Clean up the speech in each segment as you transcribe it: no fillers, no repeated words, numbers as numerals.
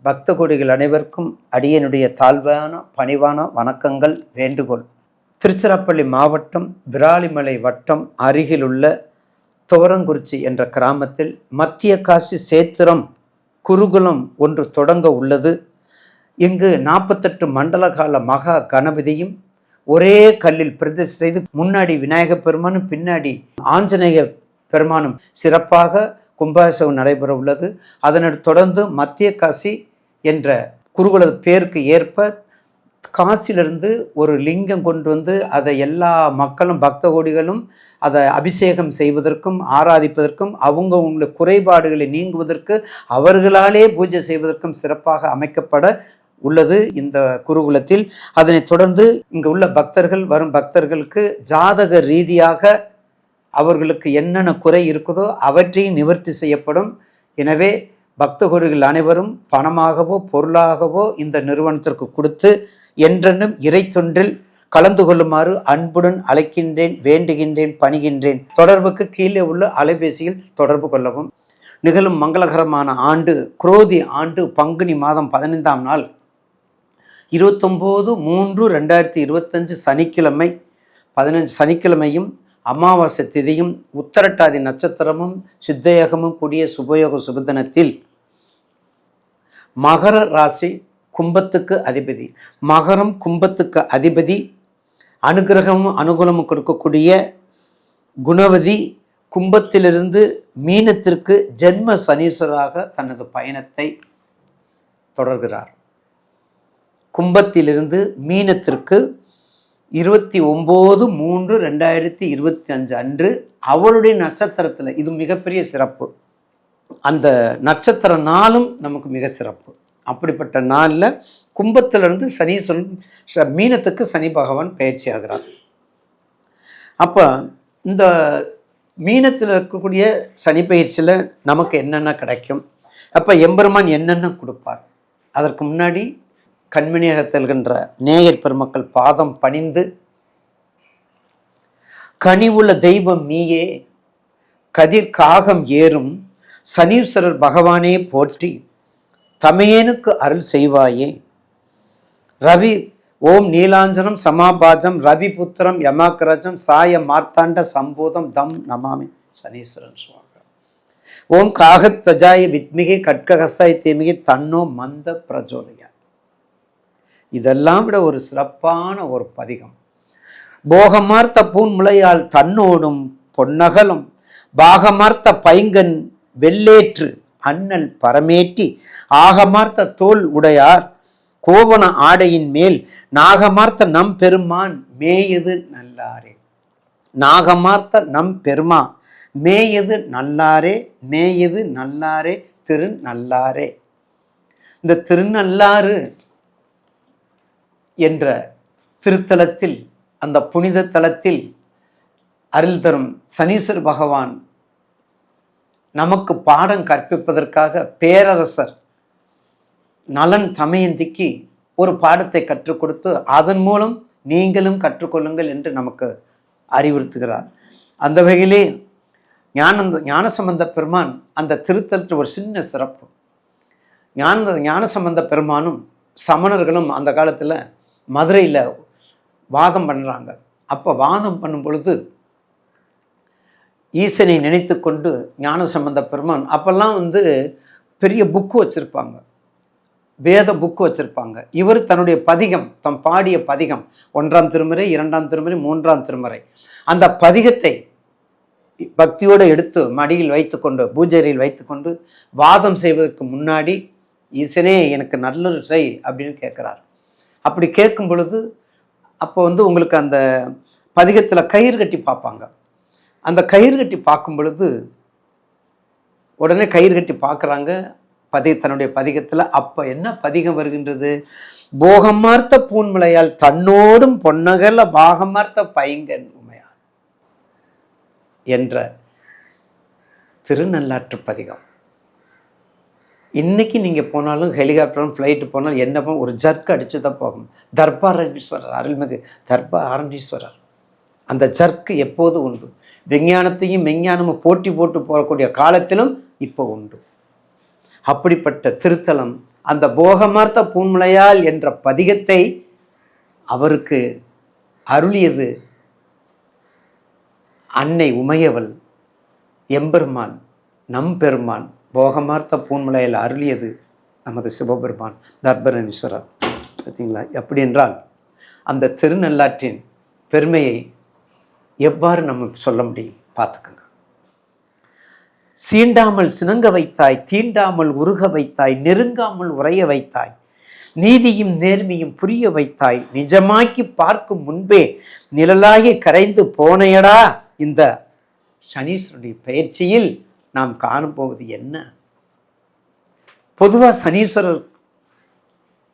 பக்த கோடிகள் அனைவருக்கும் அடியனுடைய தாழ்வான பணிவான வணக்கங்கள், வேண்டுகோள். திருச்சிராப்பள்ளி மாவட்டம் விராலிமலை வட்டம் அருகிலுள்ள துவரங்குறிச்சி என்ற கிராமத்தில் மத்திய காசி சேத்திரம் குருகுலம் ஒன்று தொடங்க உள்ளது. இங்கு 48 மண்டல கால மகா கணபதியும் ஒரே கல்லில் பிரதிஷ்டை செய்து முன்னாடி விநாயகப் பெருமானும் பின்னாடி ஆஞ்சநேய பெருமானும் சிறப்பாக கும்பாபிஷேகம் நடைபெற உள்ளது. அதனைத் தொடர்ந்து மத்திய காசி என்ற குருகுல பேருக்கு ஏற்ப காசிலிருந்து ஒரு லிங்கம் கொண்டு வந்து அதை எல்லா மக்களும் பக்த கோடிகளும் அதை அபிஷேகம் செய்வதற்கும் ஆராதிப்பதற்கும் அவங்க குறைபாடுகளை நீங்குவதற்கு அவர்களாலே பூஜை செய்வதற்கும் சிறப்பாக அமைக்கப்பட உள்ளது இந்த குருகுலத்தில். அதனைத் தொடர்ந்து இங்கு உள்ள பக்தர்கள் வரும் பக்தர்களுக்கு ஜாதக ரீதியாக அவர்களுக்கு என்னென்ன குறை இருக்குதோ அவற்றையும் நிவர்த்தி செய்யப்படும். எனவே பக்த கோடிகள் அனைவரும் பணமாகவோ பொருளாகவோ இந்த நிறுவனத்திற்கு கொடுத்து என்றென்றும் இறை தொண்டில் கலந்து கொள்ளுமாறு அன்புடன் அழைக்கின்றேன், வேண்டுகின்றேன், பணிகின்றேன். தொடர்புக்கு கீழே உள்ள அலைபேசியில் தொடர்பு கொள்ளவும். நிகழும் மங்களகரமான ஆண்டு குரோதி ஆண்டு பங்குனி மாதம் 15ஆம் நாள் 29/3/2025 சனிக்கிழமை 15 சனிக்கிழமையும் அமாவாசை திதியும் உத்தரட்டாதி நட்சத்திரமும் சித்தயோகமும் கூடிய சுபயோக சுபதினத்தில் மகர ராசி கும்பத்துக்கு அதிபதி, மகரம் கும்பத்துக்கு அதிபதி, அனுகிரகமும் அனுகூலமும் கொடுக்கக்கூடிய குணவதி கும்பத்திலிருந்து மீனத்திற்கு ஜென்ம சனீஸ்வராக தனது பயணத்தை தொடர்கிறார். கும்பத்திலிருந்து மீனத்திற்கு 29/3/2025 அன்று அவருடைய நட்சத்திரத்தில், இது மிகப்பெரிய சிறப்பு. அந்த நட்சத்திர நாளும் நமக்கு மிக சிறப்பு. அப்படிப்பட்ட நாளில் கும்பத்திலிருந்து சனீஸ்வரன் மீனத்துக்கு சனி பகவான் பயிற்சி ஆகிறார். அப்போ இந்த மீனத்தில் இருக்கக்கூடிய சனி பயிற்சியில் நமக்கு என்னென்ன கிடைக்கும், அப்போ எம்பெருமான் என்னென்ன கொடுப்பார், அதற்கு முன்னாடி கண்மணியகத்தில்கின்ற நேயர் பெருமக்கள் பாதம் பணிந்து, கனிவுள்ள தெய்வம் நீயே, கதிர் காகம் ஏறும் சனீஸ்வரர் பகவானே போற்றி, தமையேனுக்கு அருள் செய்வாயே. ரவி ஓம் நீலாஞ்சனம் சமாபாஜம் ரவி புத்திரம் யமாக்கிரஜம் சாய மார்த்தாண்ட சம்பூதம் தம் நமாமி சனீஸ்வரன் சுவாமி. ஓம் காகத்வஜாய வித்மிகை கட்ககசாய தீமிகை தன்னோ மந்த பிரஜோதயா. இதெல்லாம் விட ஒரு சிறப்பான ஒரு பதிகம். போகமார்த்த பூன்முளையால் தன்னோடும் பொன்னகலும் பாகமார்த்த பைங்கன் வெள்ளேற்று அண்ணல் பரமேற்றி ஆகமார்த்த தோல் உடையார் கோவண ஆடையின் மேல் நாகமார்த்த நம் பெருமான் மேயது நல்லாரே. நாகமார்த்த நம் பெருமா மேயது நல்லாரே, மேயது நல்லாரே திருநல்லாரே. இந்த திருநள்ளாறு என்ற திருத்தலத்தில், அந்த புனித தலத்தில் அருள் தரும் சனீஸ்வர பகவான் நமக்கு பாடம் கற்பிப்பதற்காக பேரரசர் நலன் தமயந்திக்கு ஒரு பாடத்தை கற்றுக் கொடுத்து அதன் மூலம் நீங்களும் கற்றுக்கொள்ளுங்கள் என்று நமக்கு அறிவுறுத்துகிறார். அந்த வகையிலே ஞானசம்பந்த பெருமான் அந்த திருத்தலத்தில் ஒரு சின்ன சிறப்பு. ஞானசம்பந்த பெருமானும் சமணர்களும் அந்த காலத்தில் மதுரையில் வாதம் பண்ணுறாங்க. அப்போ வாதம் பண்ணும் பொழுது ஈசனை நினைத்து கொண்டு ஞானசம்பந்த பெருமான் அப்போல்லாம் பெரிய புக்கு வச்சுருப்பாங்க, வேத புக்கு வச்சுருப்பாங்க. இவர் தன்னுடைய பதிகம், தம் பாடிய பதிகம் 1ஆம் திருமுறை 2ஆம் திருமுறை 3ஆம் திருமுறை, அந்த பதிகத்தை பக்தியோடு எடுத்து மடியில் வைத்துக்கொண்டு பூஜையில் வைத்துக்கொண்டு வாதம் செய்வதற்கு முன்னாடி ஈசனே எனக்கு நல்லொரு செய் அப்படின்னு கேட்குறார். அப்படி கேட்கும் பொழுது அப்போ உங்களுக்கு அந்த பதிகத்தில் கயிறு கட்டி பார்ப்பாங்க. அந்த கயிறு கட்டி பார்க்கும் பொழுது உடனே கயிறு கட்டி பார்க்குறாங்க தன்னுடைய பதிகத்தில். அப்போ என்ன பதிகம் வருகின்றது? போகமார்த்த பூன்மலையால் தன்னோடும் பொன்னகல பாகமார்த்த பைங்கன் உமையார் என்ற திருநள்ளாற்று பதிகம். இன்றைக்கி நீங்கள் போனாலும் ஹெலிகாப்டரும் ஃப்ளைட்டு போனாலும் என்ன ஒரு ஜர்க்கு அடித்து தான் போகும். தர்பாரணீஸ்வரர், அருள்மிகு தர்பாரணீஸ்வரர், அந்த ஜர்க்கு எப்போது உண்டு. விஞ்ஞானத்தையும் மெஞ்ஞானமும் போட்டி போட்டு போகக்கூடிய காலத்திலும் இப்போ உண்டு. அப்படிப்பட்ட திருத்தலம் அந்த போகமார்த்த பூன்முலையால் என்ற பதிகத்தை அவருக்கு அருளியது அன்னை உமையவள். எம்பெருமான் நம்பெருமான் போகமார்த்த பூன்முலையில் அருளியது நமது சிவபெருமான் தர்பரணீஸ்வரர். பார்த்தீங்களா? எப்படி என்றால் அந்த திருநள்ளாற்றின் பெருமையை எவ்வாறு நம்ம சொல்ல முடியும்? பார்த்துக்கோங்க. சீண்டாமல் சினங்க வைத்தாய், தீண்டாமல் உருக வைத்தாய், நெருங்காமல் உறைய வைத்தாய், நீதியும் நேர்மையும் புரிய வைத்தாய், நிஜமாக்கி பார்க்கும் முன்பே நிழலாகி கரைந்து போனையடா. இந்த சனீஸ்வரனுடைய பயிற்சியில் நாம் காணப்போவது என்ன? பொதுவாக சனீஸ்வரர்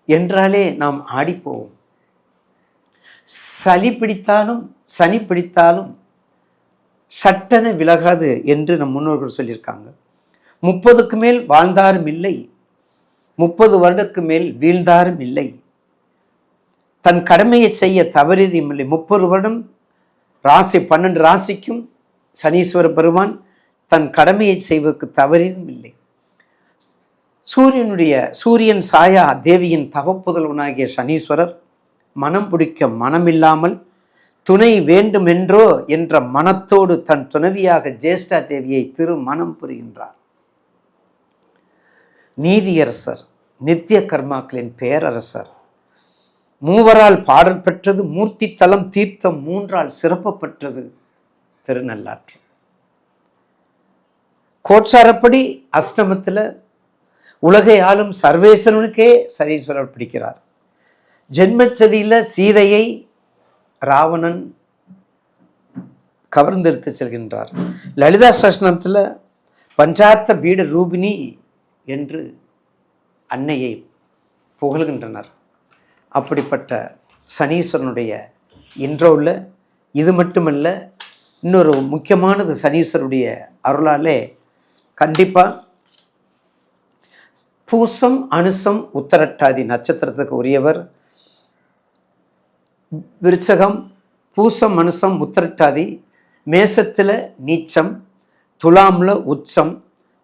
என்றாலே நாம் ஆடிப்போவோம். சனி பிடித்தாலும் சட்டென விலகாது என்று நம் முன்னோர்கள் சொல்லியிருக்காங்க. 30க்கு மேல் வாழ்ந்தாரும் இல்லை, 30 வருடத்துக்கு மேல் வீழ்ந்தாரும் இல்லை, தன் கடமையை செய்ய தவறியதும் இல்லை. 30 வருடம் ராசி 12 ராசிக்கும் சனீஸ்வர பெருமான் தன் கடமையை செய்வதற்கு தவறியதும் இல்லை. சூரியன் சாயா தேவியின் தவப்புதல்வனாகிய சனீஸ்வரர் மனம் பிடிக்க மனமில்லாமல் துணை வேண்டுமென்றோ என்ற மனத்தோடு தன் துணைவியாக ஜேஷ்டா தேவியை திருமணம் புரிகின்றார். நீதியரசர், நித்திய கர்மாக்களின் பேரரசர், மூவரால் பாடல் பெற்றது, மூர்த்தி தலம் தீர்த்தம் 3ஆல் சிறப்பு பெற்றது திருநள்ளாற்று. கோட்சாரப்படி அஷ்டமத்தில் உலகை ஆளும் சர்வேஸ்வரனுக்கே சனீஸ்வரர் பிடிக்கிறார். ஜென்மச்சதியில் சீதையை ராவணன் கவர்ந்தெடுத்து செல்கின்றார். லலிதா சஹஸ்ரநாமத்தில் பஞ்சார்த்த பீட ரூபிணி என்று அன்னையை புகழ்கின்றனர். அப்படிப்பட்ட சனீஸ்வரனுடைய இன்றோவில் இது மட்டுமல்ல, இன்னொரு முக்கியமானது சனீஸ்வரனுடைய அருளாலே கண்டிப்பாக பூசம் அனுசம் உத்தரட்டாதி நட்சத்திரத்துக்கு உரியவர். விருச்சகம் பூசம் அனுசம் உத்திரட்டாதி, மேசத்தில் நீச்சம், துலாமில் உச்சம்.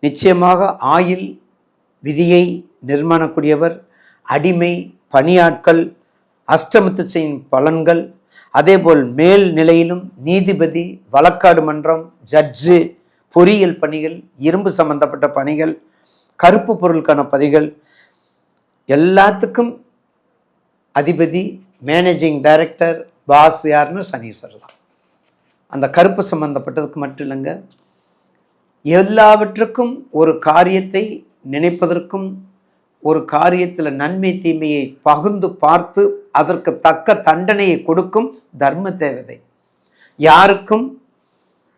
நிச்சயமாக ஆயில் விதியை நிர்மாணக்கூடியவர், அடிமை பணியாட்கள், அஷ்டமத்து செய்யும் பலன்கள், அதேபோல் மேல் நிலையிலும் நீதிபதி, வழக்காடு மன்றம், ஜட்ஜு, பொறியியல் பணிகள், இரும்பு சம்பந்தப்பட்ட பணிகள், கருப்பு பொருளுக்கான பதிகள், எல்லாத்துக்கும் அதிபதி, மேனேஜிங் டைரக்டர், பாஸ் யாருன்னு சனீஸ்வரர் தான். அந்த கருப்பு சம்பந்தப்பட்டதுக்கு மட்டும் இல்லைங்க, எல்லாவற்றுக்கும் ஒரு காரியத்தை நினைப்பதற்கும் ஒரு காரியத்தில் நன்மை தீமையை பகுந்து பார்த்து அதற்கு தக்க தண்டனையை கொடுக்கும் தர்ம தேவதை, யாருக்கும்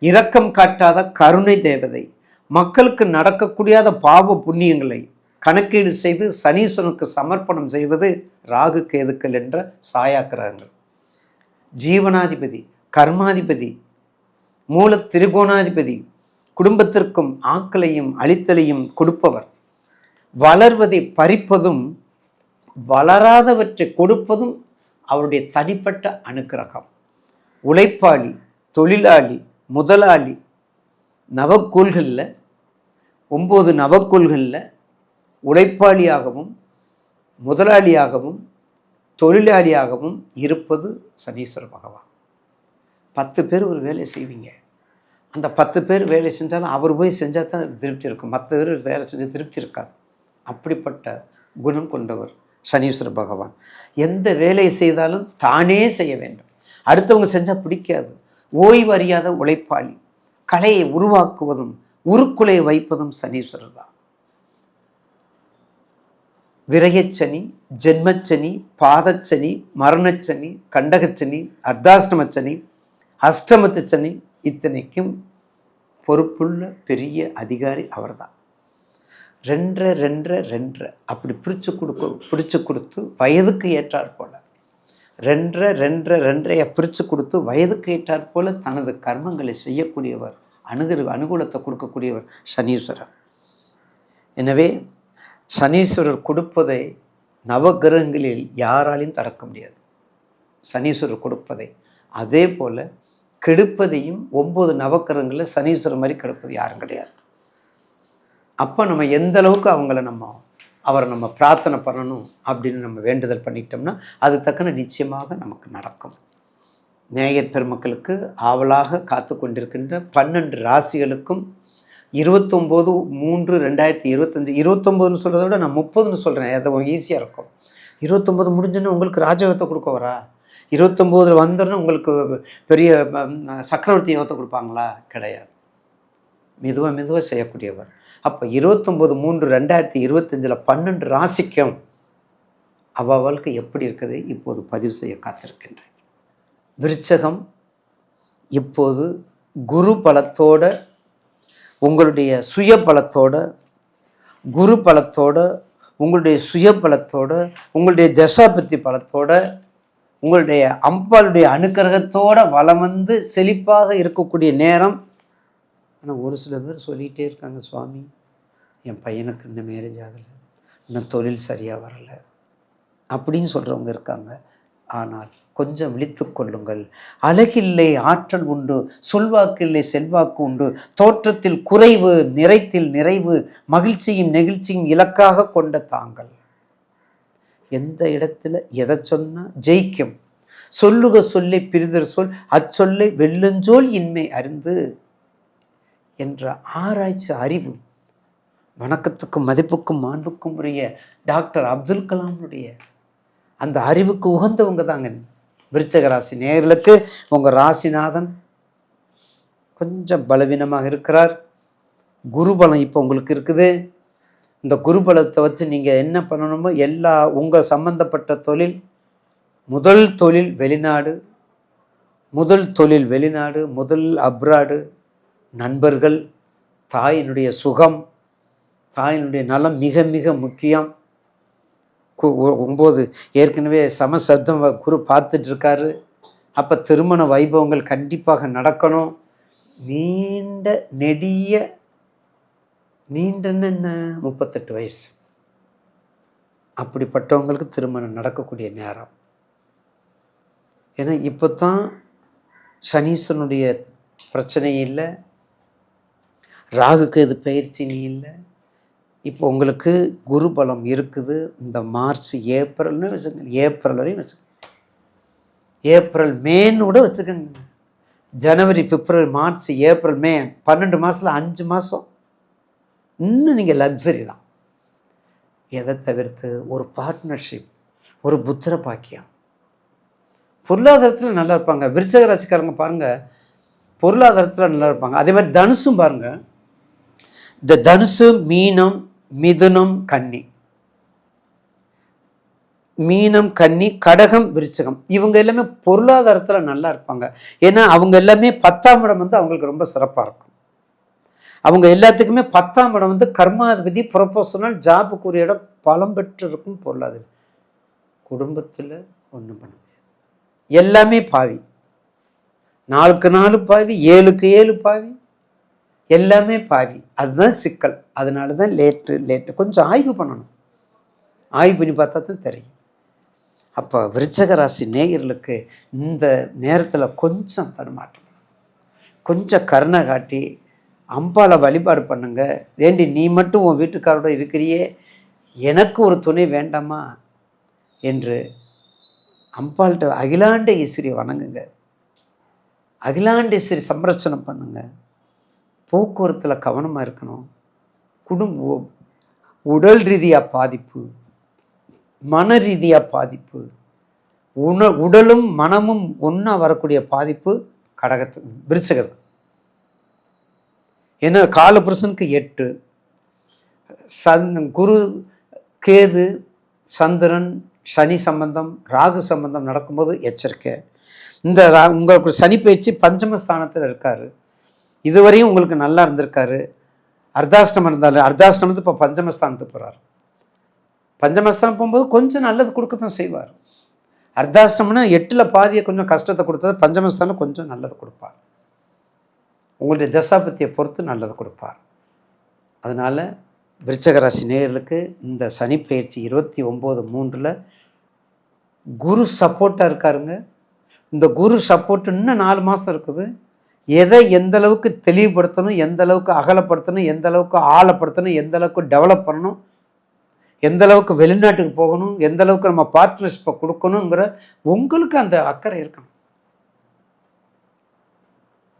இரக்கம் காட்டாத கருணை தேவதை, மக்களுக்கு நடக்கக்கூடியாத பாவ புண்ணியங்களை கணக்கீடு செய்து சனீஸ்வரனுக்கு சமர்ப்பணம் செய்வது ராகு கேதுக்கள் என்ற சாயா கிரகங்கள். ஜீவனாதிபதி, கர்மாதிபதி, மூல திரிகோணாதிபதி, குடும்பத்திற்கும் ஆக்களையும் அழித்தலையும் கொடுப்பவர், வளர்வதை பறிப்பதும் வளராதவற்றை கொடுப்பதும் அவருடைய தனிப்பட்ட அனுக்கிரகம். உழைப்பாளி, தொழிலாளி, முதலாளி, நவக்கோள்களில் 9 நவக்கோள்களில் உழைப்பாளியாகவும் முதலாளியாகவும் தொழிலாளியாகவும் இருப்பது சனீஸ்வர பகவான். 10 பேர் ஒரு வேலை செய்வீங்க, அந்த 10 பேர் வேலை செஞ்சாலும் அவர் போய் செஞ்சால் தான் திருப்தி இருக்கும், மற்ற பேர் வேலை செஞ்சு திருப்தி இருக்காது. அப்படிப்பட்ட குணம் கொண்டவர் சனீஸ்வர பகவான். எந்த வேலையை செய்தாலும் தானே செய்ய வேண்டும், அடுத்தவங்க செஞ்சால் பிடிக்காது. ஓய்வு அறியாத உழைப்பாளி, கலையை உருவாக்குவதும் உருக்குலை வைப்பதும் சனீஸ்வரர் தான். விரயச்சனி, ஜென்மச்சனி, பாதச்சனி, மரணச்சனி, கண்டகச்சனி, அர்த்தாஷ்டமச்சனி, அஷ்டமத்து சனி, இத்தனைக்கும் பொறுப்புள்ள பெரிய அதிகாரி அவர்தான். 2 அப்படி பிரித்து கொடுத்து வயதுக்கு ஏற்றாற் போல 2 பிரித்து கொடுத்து வயதுக்கு ஏற்றாற் போல தனது கர்மங்களை செய்யக்கூடியவர், அனுகூலத்தை கொடுக்கக்கூடியவர் சனீஸ்வரர். எனவே சனீஸ்வரர் கொடுப்பதை நவகிரகங்களில் யாராலையும் தடுக்க முடியாது. சனீஸ்வரர் கொடுப்பதை அதே போல் கெடுப்பதையும் 9 நவக்கிரகங்களில் சனீஸ்வரர் மாதிரி கெடுப்பது யாரும் கிடையாது. அப்போ நம்ம எந்த அளவுக்கு அவங்கள நம்ம அவரை நம்ம பிரார்த்தனை பண்ணணும் அப்படின்னு நம்ம வேண்டுதல் பண்ணிட்டோம்னா அது தக்கன நிச்சயமாக நமக்கு நடக்கும். நேயர் பெருமக்களுக்கு ஆவலாக காத்து கொண்டிருக்கின்ற 12 ராசிகளுக்கும் 29/3/2025 29ன்னு சொல்கிறத விட நான் 30ன்னு சொல்கிறேன். அது ஈஸியாக இருக்கும். 29 முடிஞ்சோன்னா உங்களுக்கு ராஜயோகத்தை கொடுக்க வரா? 29 வந்துடனே உங்களுக்கு பெரிய சக்கரவர்த்தி யோகத்தை கொடுப்பாங்களா? கிடையாது. மெதுவாக செய்யக்கூடியவர். அப்போ 29/3/2025 12 ராசிக்கும் அவளுக்கு எப்படி இருக்குது இப்போது பதிவு செய்ய காத்திருக்கின்றேன். விருச்சகம் இப்போது குரு பலத்தோட, உங்களுடைய சுய பலத்தோட, குரு பலத்தோட, உங்களுடைய சுய பலத்தோட, உங்களுடைய தசாபத்தி பலத்தோட, உங்களுடைய அம்பாளுடைய அனுக்கிரகத்தோட வலம் வந்து செழிப்பாக இருக்கக்கூடிய நேரம். ஆனால் ஒரு சில பேர் சொல்லிகிட்டே இருக்காங்க, சுவாமி என் பையனுக்கு இன்னும் மேரேஜ் ஆகலை, இன்னும் தொழில் சரியாக வரலை அப்படின்னு சொல்கிறவங்க இருக்காங்க. ஆனால் கொஞ்சம் விழித்து கொள்ளுங்கள். அழகில்லை ஆற்றல் உண்டு, சொல்வாக்கில்லை செல்வாக்கு உண்டு, தோற்றத்தில் குறைவு நிறைத்தில் நிறைவு, மகிழ்ச்சியும் நெகிழ்ச்சியும் இலக்காக கொண்ட தாங்கள் எந்த இடத்துல எதை சொன்னால் ஜெயிக்கும். சொல்லுக சொல்லை பிரிதர் சொல், அச்சொல்லை வெல்லுஞ்சோல் இன்மை அறிந்து என்ற ஆராய்ச்சி அறிவு, வணக்கத்துக்கும் மதிப்புக்கும் மாண்புக்கும் உரிய டாக்டர் அப்துல் கலாமுடைய அந்த அறிவுக்கு உகந்தவங்க தாங்க விருச்சக ராசி நேயர்களுக்கு. உங்கள் ராசிநாதன் கொஞ்சம் பலவீனமாக இருக்கிறார். குருபலம் இப்போ உங்களுக்கு இருக்குது. இந்த குருபலத்தை வச்சு நீங்கள் என்ன பண்ணணுமோ எல்லா உங்கள் சம்பந்தப்பட்ட தொழில், முதல் தொழில் வெளிநாடு, முதல் அப்ராடு, நண்பர்கள், தாயினுடைய சுகம், தாயினுடைய நலம் மிக மிக முக்கியம். 9 ஏற்கனவே சமசப்தம் குரு பார்த்துட்ருக்காரு. அப்போ திருமண வைபவங்கள் கண்டிப்பாக நடக்கணும். நீண்டன்னு என்ன 38 வயசு அப்படிப்பட்டவங்களுக்கு திருமணம் நடக்கக்கூடிய நேரம். ஏன்னா இப்போ தான் சனீஸ்வரனுடைய பிரச்சனை இல்லை, ராகுக்கு இது பயிற்சினி இல்லை. இப்போ உங்களுக்கு குரு பலம் இருக்குது. இந்த மார்ச் ஏப்ரல்னு வச்சுக்கோங்க, ஏப்ரல் வரையும் வச்சுக்கோங்க, ஏப்ரல் மேன்னு கூட வச்சுக்கோங்க. ஜனவரி பிப்ரவரி மார்ச் ஏப்ரல் மே 12 மாதத்தில் 5 மாதம் இன்னும் நீங்கள் லக்ஸரி தான். எதை தவிர்த்து ஒரு பார்ட்னர்ஷிப், ஒரு புத்திர பாக்கியம், பொருளாதாரத்தில் நல்லா இருப்பாங்க. விருச்சக ராசிக்காரங்க பாருங்கள், பொருளாதாரத்தில் நல்லா இருப்பாங்க. அதே மாதிரி தனுசும் பாருங்கள். இந்த தனுசு, மீனம், மிதுனம், கன்னி, மீனம், கன்னி, கடகம், விருச்சகம் இவங்க எல்லாமே பொருளாதாரத்தில் நல்லா இருப்பாங்க. ஏன்னா அவங்க எல்லாமே 10ஆம் இடம் வந்து அவங்களுக்கு ரொம்ப சிறப்பாக இருக்கும். அவங்க எல்லாத்துக்குமே 10ஆம் இடம் வந்து கர்மாதிபதி, ப்ரொபோஷனல், ஜாபுக்குரிய இடம் பலம் பெற்று இருக்கும். பொருளாதாரம் குடும்பத்தில் ஒன்றும் பண்ண முடியாது. எல்லாமே பாவி, 4க்கு 4 பாவி, 7க்கு 7 பாவி, எல்லாமே பாவி. அதுதான் சிக்கல். அதனால தான் லேட்டு கொஞ்சம் ஆய்வு பண்ணணும். ஆய்வு பண்ணி பார்த்தா தான் தெரியும். அப்போ விருச்சக ராசி நேயர்களுக்கு இந்த நேரத்தில் கொஞ்சம் தடுமாற்றம், கொஞ்சம் கருணை காட்டி அம்பாளை வழிபாடு பண்ணுங்க. ஏண்டி நீ மட்டும் உன் வீட்டுக்காரோட இருக்கிறியே, எனக்கு ஒரு துணை வேண்டாமா என்று அம்பாள்கிட்ட அகிலாண்ட ஈஸ்வரியை வணங்குங்க. அகிலாண்டேஸ்வரி சம்ரட்சணம் பண்ணுங்க. போக்குவரத்தில் கவனமாக இருக்கணும். உடல் ரீதியாக பாதிப்பு, மன ரீதியாக பாதிப்பு, உடலும் மனமும் ஒன்றா வரக்கூடிய பாதிப்பு கடகத்துக்கு, விருச்சகத்துக்கு. ஏன்னா காலபுருஷனுக்கு 8, குரு, கேது, சந்திரன், சனி சம்பந்தம், ராகு சம்பந்தம் நடக்கும்போது எச்சரிக்கை. இந்த உங்களுக்கு சனி பயிற்சி பஞ்சமஸ்தானத்தில் இருக்கார். இதுவரையும் உங்களுக்கு நல்லா இருந்திருக்காரு. அர்த்தாஷ்டமம் இருந்தாலும் அர்த்தாஷ்டமம் வந்து இப்போ பஞ்சமஸ்தானத்துக்கு போகிறார். பஞ்சமஸ்தானம் போகும்போது கொஞ்சம் நல்லது கொடுக்கத்தான் செய்வார். அர்த்தாஷ்டமம்னா 8ல் பாதியை கொஞ்சம் கஷ்டத்தை கொடுத்தது, பஞ்சமஸ்தானம் கொஞ்சம் நல்லது கொடுப்பார். உங்களுடைய தசாபத்தியை பொறுத்து நல்லது கொடுப்பார். அதனால் விருச்சக ராசி நேயர்களுக்கு இந்த சனி பயிற்சி 29/3 குரு சப்போர்ட்டாக இருக்காருங்க. இந்த குரு சப்போர்ட் இன்னும் 4 மாதம் இருக்குது. எதை எந்த அளவுக்கு தெளிவுபடுத்தணும், எந்த அளவுக்கு அகலப்படுத்தணும், எந்த அளவுக்கு ஆழப்படுத்தணும், எந்த அளவுக்கு டெவலப் பண்ணணும், எந்த அளவுக்கு வெளிநாட்டுக்கு போகணும், எந்த அளவுக்கு நம்ம பார்ட்னர்ஷிப்பை கொடுக்கணுங்கிற உங்களுக்கு அந்த அக்கறை இருக்கணும்.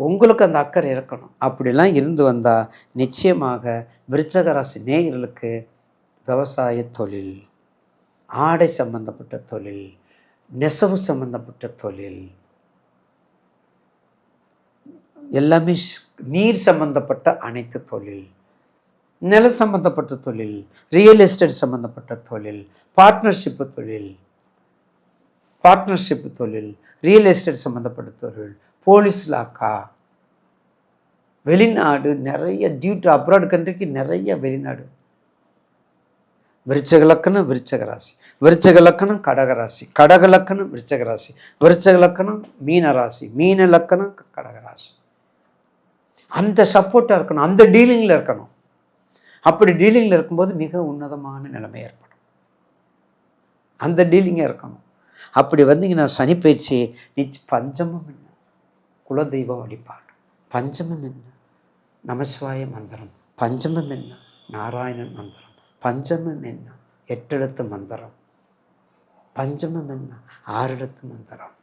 உங்களுக்கு அந்த அக்கறை இருக்கணும். அப்படிலாம் இருந்து வந்தால் நிச்சயமாக விருச்சக ராசி நேயர்களுக்கு விவசாய தொழில், ஆடை சம்பந்தப்பட்ட தொழில், நெசவு சம்பந்தப்பட்ட தொழில், எல்லாமே நீர் சம்பந்தப்பட்ட அனைத்து தொழில், நில சம்பந்தப்பட்ட தொழில், ரியல் எஸ்டேட் சம்பந்தப்பட்ட தொழில், பார்ட்னர்ஷிப்பு தொழில், ரியல் எஸ்டேட் சம்பந்தப்பட்ட தொழில், போலீஸ் லாக்கா, வெளிநாடு, நிறைய டியூட்டி அப்ராட் கண்ட்ரிக்கு நிறைய வெளிநாடு. விருச்சக லக்கணம் விருச்சக ராசி, விருச்சக லக்கணம் கடகராசி, கடக லக்கணம் விருச்சக ராசி, விருச்சக லக்கணம் மீன ராசி, மீன லக்கணம் கடகராசி. அந்த சப்போர்ட்டாக இருக்கணும், அந்த டீலிங்கில் இருக்கணும். அப்படி டீலிங்கில் இருக்கும்போது மிக உன்னதமான நிலைமை ஏற்படும். அந்த டீலிங்காக இருக்கணும். அப்படி வந்தீங்கன்னா சனி பயிற்சி பஞ்சமம் என்ன, குலதெய்வம் வழிபாடு, பஞ்சமம் என்ன, நமசிவாய மந்திரம், பஞ்சமம் என்ன, நாராயணன் மந்திரம், பஞ்சமம் என்ன, 8 எழுத்து மந்திரம், பஞ்சமம் என்ன, 6 எழுத்து மந்திரம்,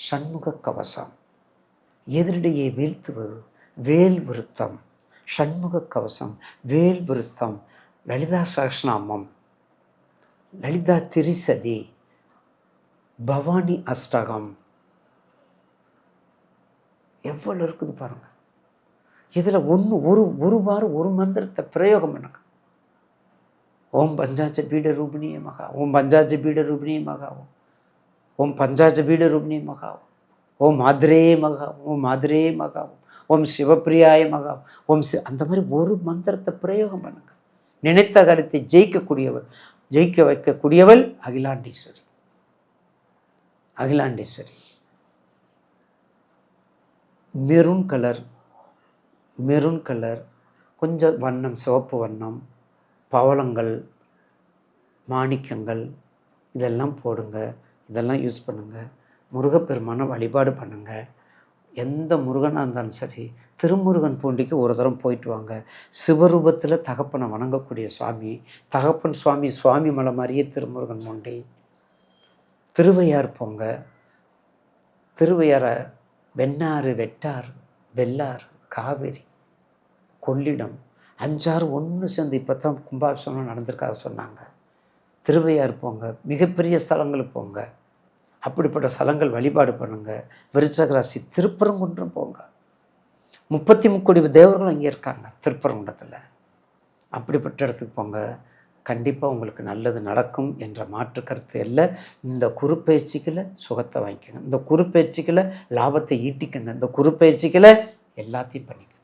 சண்முக கவசம், எதிரிடையே வீழ்த்துவது, வேல் விருத்தம், சண்முக கவசம், வேல் விருத்தம், லலிதா சகஸ்ரநாமம், லலிதா திரிசதி, பவானி அஷ்டகம், எவ்வளோ இருக்குது பாருங்க. இதில் ஒரு வாரம் ஒரு மந்திரத்தை பிரயோகம் பண்ணுங்க. ஓம் பஞ்சாஜ பீட ரூபிணிய மகா, ஓம் பஞ்சாஜ பீட ரூபிணிய மகா, ஓம் பஞ்சாஜ பீட ரூபிணிய மகா, ஓம் மாத்ரே மகா, ஓம் மாத்ரே மகா, ஓம் சிவப்பிரியாய மகா, அந்த மாதிரி ஒரு மந்திரத்தை பிரயோகம் பண்ணுங்க. நினைத்த கருத்தை ஜெயிக்க வைக்கக்கூடியவள் அகிலாண்டீஸ்வரி. அகிலாண்டீஸ்வரி மெரூன் கலர் கொஞ்சம் வண்ணம், சிவப்பு வண்ணம், பவளங்கள், மாணிக்கங்கள் இதெல்லாம் போடுங்க. இதெல்லாம் யூஸ் பண்ணுங்கள். முருகப்பெருமானை வழிபாடு பண்ணுங்கள். எந்த முருகனாக இருந்தாலும் சரி, திருமுருகன் பூண்டிக்கு ஒரு தரம் போயிட்டு வாங்க. சிவரூபத்தில் தகப்பனை வணங்கக்கூடிய சுவாமி, தகப்பன் சுவாமி மலை மாதிரியே திருமுருகன் பூண்டி. திருவையாறு போங்க. திருவையாறை வெண்ணாறு, வெட்டாறு, வெள்ளாறு, காவேரி, கொள்ளிடம், 5-6 ஒன்று சேர்ந்து இப்போ தான் கும்பாபிஷேகம் நடந்திருக்காக சொன்னாங்க. திருவையாறு போங்க, மிகப்பெரிய ஸ்தலங்களுக்கு போங்க. அப்படிப்பட்ட ஸ்தலங்கள் வழிபாடு பண்ணுங்கள். விருச்சக ராசி திருப்பரங்குன்றம் போங்க. 33 கோடி தேவர்கள் அங்கே இருக்காங்க திருப்பரங்குன்றத்தில். அப்படிப்பட்ட இடத்துக்கு போங்க. கண்டிப்பாக உங்களுக்கு நல்லது நடக்கும் என்ற மாற்று கருத்து இல்லை. இந்த குருப்பெயர்ச்சிகளை சுகத்தை வாங்கிக்கோங்க. இந்த குருப்பெயர்ச்சிகளை லாபத்தை ஈட்டிக்கங்க. இந்த குருப்பெயர்ச்சிகளை எல்லாத்தையும் பண்ணிக்கோங்க.